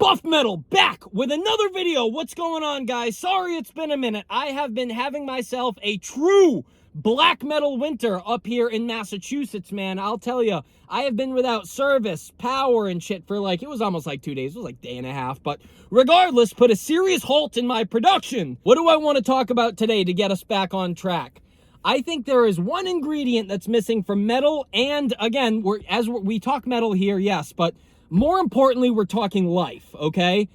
Buff Metal back with another video. What's going on, guys? Sorry it's been a minute. I have been having myself a true black metal winter up here in Massachusetts, man. I'll tell you, I have been without service, power, and shit for it was almost like 2 days. It was like a day and a half. But regardless, put a serious halt in my production. What do I want to talk about today to get us back on track? I think there is one ingredient that's missing from metal, and again, we talk metal here, yes, but more importantly, we're talking life, okay?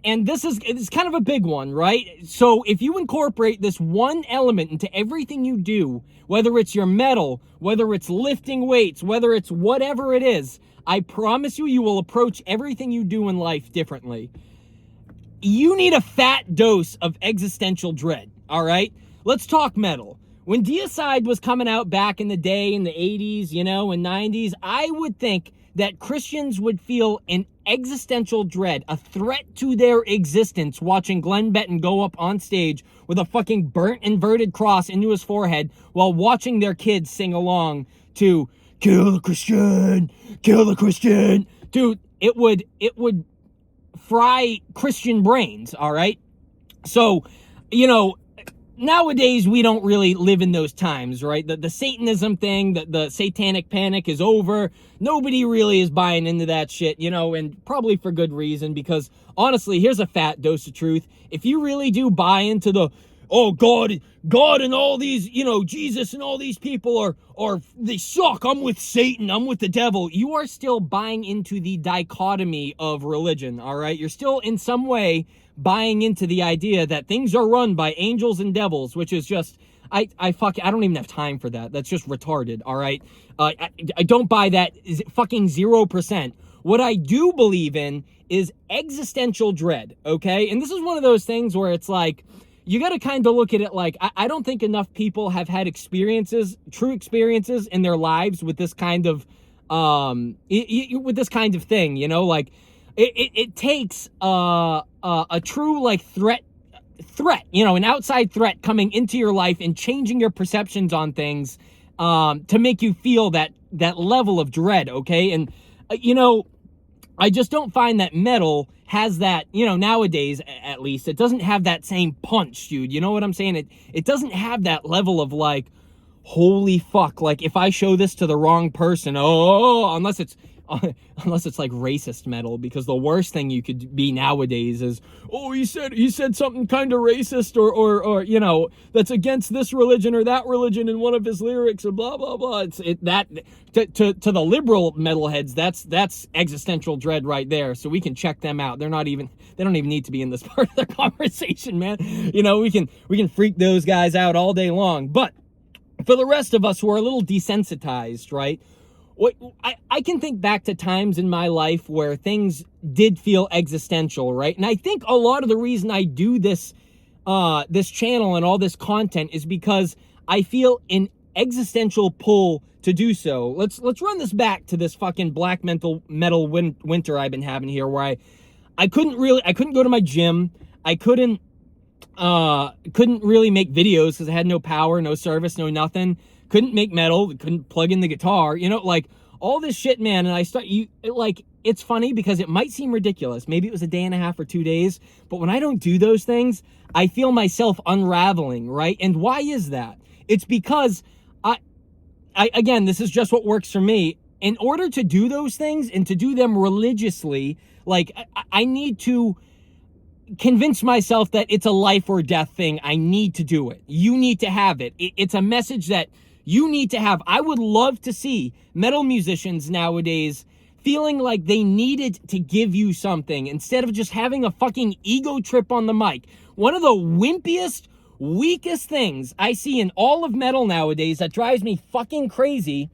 And it's kind of a big one, right? So if you incorporate this one element into everything you do, whether it's your metal, whether it's lifting weights, whether it's whatever it is, I promise you, you will approach everything you do in life differently. You need a fat dose of existential dread, all right? Let's talk metal. When Deicide was coming out back in the day, in the 80s, and 90s, I would think that Christians would feel an existential dread, a threat to their existence, watching Glenn Benton go up on stage with a fucking burnt inverted cross into his forehead while watching their kids sing along to "Kill the Christian, kill the Christian." Dude, it would fry Christian brains, all right? So, nowadays, we don't really live in those times, right? The Satanism thing, the satanic panic is over. Nobody really is buying into that shit, and probably for good reason, because honestly, here's a fat dose of truth. If you really do buy into the, oh, God and all these, Jesus and all these people they suck. I'm with Satan. I'm with the devil. You are still buying into the dichotomy of religion, all right? You're still in some way buying into the idea that things are run by angels and devils, which is just, I don't even have time for that. That's just retarded, all right? I don't buy that fucking 0%. What I do believe in is existential dread, okay? And this is one of those things where it's like, you got to kind of look at it like, I don't think enough people have had true experiences in their lives with this kind of, with this kind of thing, it takes a true threat, an outside threat coming into your life and changing your perceptions on things to make you feel that level of dread, okay? And I just don't find that metal has that, nowadays at least, it doesn't have that same punch, dude. You know what I'm saying? It doesn't have that level of holy fuck, if I show this to the wrong person, unless it's like racist metal, because the worst thing you could be nowadays is, he said something kind of racist or that's against this religion or that religion in one of his lyrics and blah blah blah. To the liberal metalheads, that's existential dread right there. So we can check them out. They don't even need to be in this part of the conversation, man. We can freak those guys out all day long. But for the rest of us who are a little desensitized, right? I can think back to times in my life where things did feel existential, right? And I think a lot of the reason I do this channel and all this content is because I feel an existential pull to do so. Let's run this back to this fucking black metal winter I've been having here, where I couldn't go to my gym. I couldn't really make videos because I had no power, no service, no nothing. Couldn't make metal, couldn't plug in the guitar, all this shit, man. And it's funny because it might seem ridiculous. Maybe it was a day and a half or 2 days, but when I don't do those things, I feel myself unraveling, right? And why is that? It's because again, this is just what works for me. In order to do those things and to do them religiously, I need to convince myself that it's a life or death thing. I need to do it. You need to have it. It's a message that you need to have. I would love to see metal musicians nowadays feeling like they needed to give you something instead of just having a fucking ego trip on the mic. One of the wimpiest, weakest things I see in all of metal nowadays that drives me fucking crazy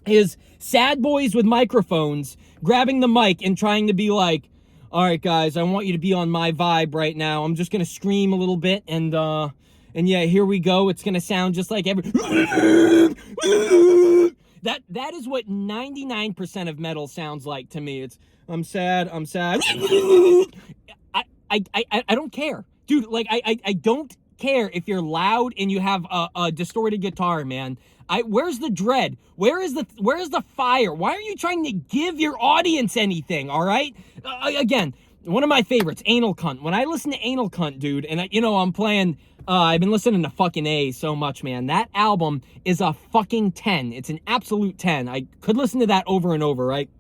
is sad boys with microphones grabbing the mic and trying to be like, all right, guys, I want you to be on my vibe right now. I'm just going to scream a little bit and yeah, here we go. It's going to sound just like every... That is what 99% of metal sounds like to me. It's, I'm sad. I don't care. Dude, I don't care if you're loud and you have a distorted guitar, man. Where's the dread? Where is the fire? Why are you trying to give your audience anything? All right. Again, one of my favorites, Anal Cunt. When I listen to Anal Cunt, dude, and I'm playing. I've been listening to fucking A so much, man. That album is a fucking 10. It's an absolute 10. I could listen to that over and over, right?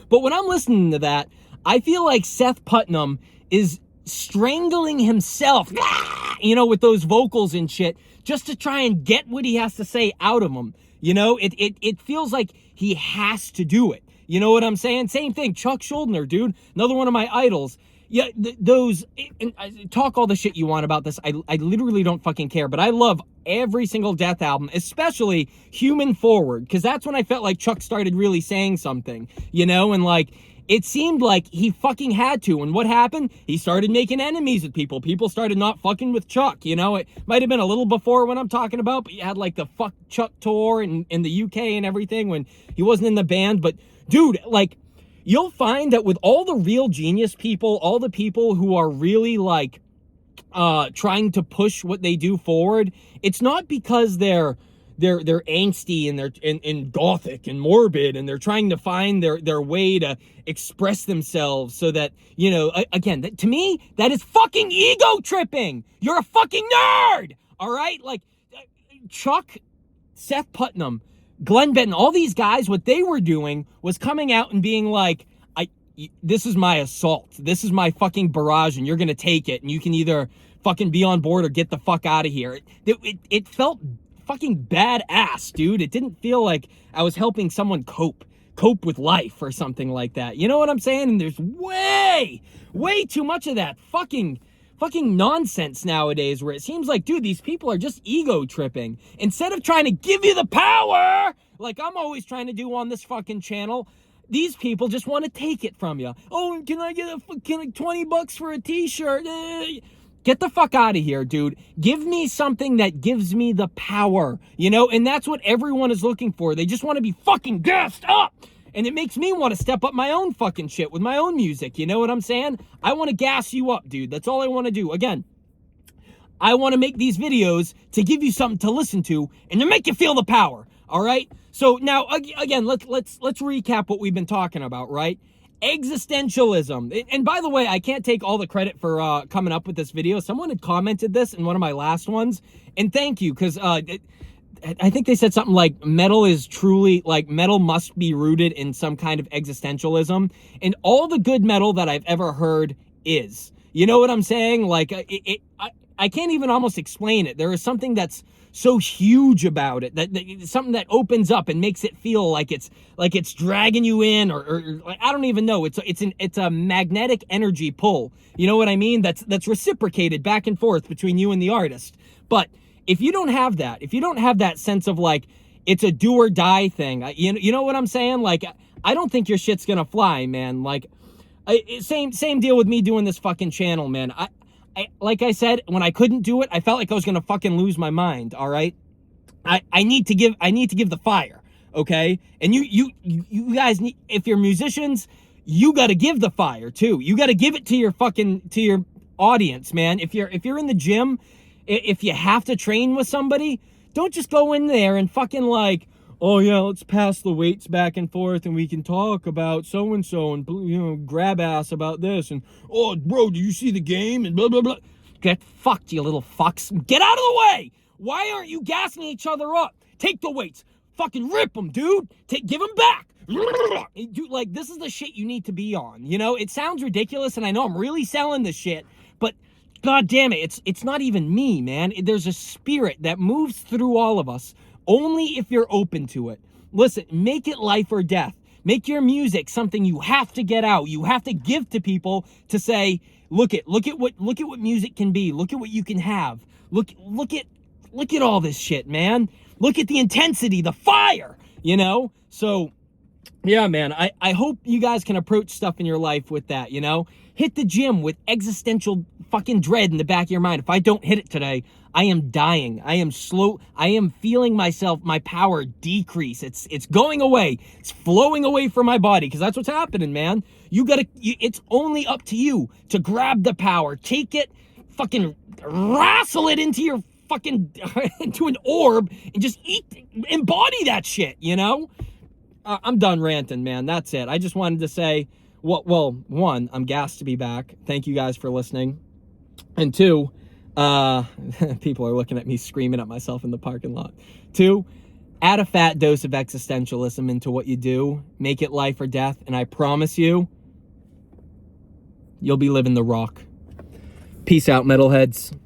But when I'm listening to that, I feel like Seth Putnam is strangling himself, with those vocals and shit, just to try and get what he has to say out of him. It feels like he has to do it. You know what I'm saying? Same thing. Chuck Schuldiner, dude. Another one of my idols. Yeah, talk all the shit you want about this. I literally don't fucking care, but I love every single Death album, especially Human Forward, because that's when I felt like Chuck started really saying something, and like, it seemed like he fucking had to, and what happened? He started making enemies with people. People started not fucking with Chuck, It might have been a little before what I'm talking about, but you had like the Fuck Chuck tour in the UK and everything when he wasn't in the band, but dude, like, you'll find that with all the real genius people, all the people who are really like trying to push what they do forward, it's not because they're angsty and they're and gothic and morbid and they're trying to find their way to express themselves so that, again, to me, that is fucking ego tripping. You're a fucking nerd. All right? Like Chuck, Seth Putnam, Glenn Benton, all these guys, what they were doing was coming out and being like, this is my assault. This is my fucking barrage, and you're going to take it, and you can either fucking be on board or get the fuck out of here. It felt fucking badass, dude. It didn't feel like I was helping someone cope with life or something like that. You know what I'm saying? And there's way too much of that fucking nonsense nowadays where it seems like, dude, these people are just ego tripping. Instead of trying to give you the power, like I'm always trying to do on this fucking channel, these people just want to take it from you. Oh, can I get $20 for a t-shirt? Get the fuck out of here, dude. Give me something that gives me the power, and that's what everyone is looking for. They just want to be fucking gassed up. And it makes me want to step up my own fucking shit with my own music. You know what I'm saying? I want to gas you up, dude. That's all I want to do. Again, I want to make these videos to give you something to listen to and to make you feel the power. All right? So now, again, let's recap what we've been talking about, right? Existentialism. And by the way, I can't take all the credit for coming up with this video. Someone had commented this in one of my last ones. And thank you, because I think they said something like metal must be rooted in some kind of existentialism. And all the good metal that I've ever heard is. You know what I'm saying? Like, I can't even almost explain it. There is something that's so huge about it, that something that opens up and makes it feel like it's dragging you in, or like, I don't even know. It's a magnetic energy pull. You know what I mean? That's reciprocated back and forth between you and the artist. But if you don't have that sense of like, it's a do or die thing, you know what I'm saying? Like, I don't think your shit's gonna fly, man. Like, same deal with me doing this fucking channel, man. Like I said, when I couldn't do it, I felt like I was gonna fucking lose my mind. All right, I need to give the fire, okay? And you guys need, if you're musicians, you got to give the fire too. You got to give it to your audience, man. If you're in the gym, if you have to train with somebody, don't just go in there and fucking like, oh yeah, let's pass the weights back and forth and we can talk about so-and-so and, grab ass about this. And, oh, bro, do you see the game? And blah, blah, blah. Get fucked, you little fucks. Get out of the way. Why aren't you gassing each other up? Take the weights. Fucking rip them, dude. Give them back. Dude, like, this is the shit you need to be on. It sounds ridiculous, and I know I'm really selling this shit, but God damn it, it's not even me, man. There's a spirit that moves through all of us only if you're open to it. Listen, make it life or death. Make your music something you have to get out. You have to give to people to say, look at what music can be. Look at what you can have. Look at all this shit, man. Look at the intensity, the fire, So, yeah, man, I hope you guys can approach stuff in your life with that, Hit the gym with existential fucking dread in the back of your mind. If I don't hit it today, I am dying. I am slow. I am feeling my power decrease. It's going away. It's flowing away from my body, because that's what's happening, man. It's only up to you to grab the power. Take it, fucking wrestle it into your fucking, into an orb and just embody that shit, you know? I'm done ranting, man. That's it. I just wanted to say, well, one, I'm gassed to be back. Thank you guys for listening. And two, people are looking at me screaming at myself in the parking lot. Two, add a fat dose of existentialism into what you do. Make it life or death. And I promise you, you'll be living the rock. Peace out, metalheads.